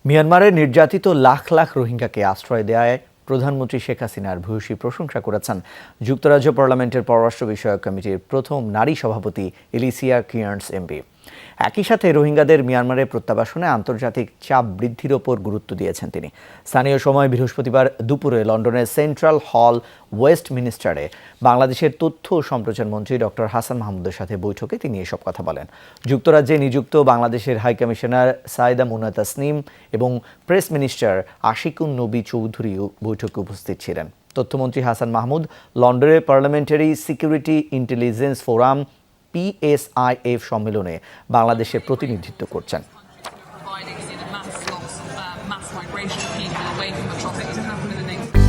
মিয়ানমারে নির্যাতিত লাখ লাখ রোহিঙ্গাকে আশ্রয় দেওয়ায় প্রধানমন্ত্রী শেখ হাসিনার ভূয়সী প্রশংসা করেছেন যুক্তরাজ্য পার্লামেন্টের পররাষ্ট্র বিষয়ক কমিটির প্রথম নারী সভাপতি এলিসিয়া কিয়ার্নস এমপি। একই সাথে রোহিঙ্গাদের মিয়ানমারে প্রত্যাবাসনে আন্তর্জাতিক চাপ বৃদ্ধির ওপর গুরুত্ব দিয়েছেন তিনি। স্থানীয় সময় বৃহস্পতিবার দুপুরে লন্ডনের সেন্ট্রাল হল ওয়েস্টমিনিস্টারে বাংলাদেশের তথ্য ও সম্প্রচার মন্ত্রী ডক্টর হাসান মাহমুদের সাথে বৈঠকে তিনি এসব কথা বলেন। যুক্তরাজ্যে নিযুক্ত বাংলাদেশের হাইকমিশনার সায়েদা মুনা তাসনিম এবং প্রেস মিনিস্টার আশিকুন নবী চৌধুরীও বৈঠকে উপস্থিত ছিলেন। তথ্যমন্ত্রী হাসান মাহমুদ লন্ডনের parliamentary security intelligence forum PSIF সম্মেলনে বাংলাদেশের প্রতিনিধিত্ব করছেন। Providing mass loss, mass migration of people away from the tropics to happen in the next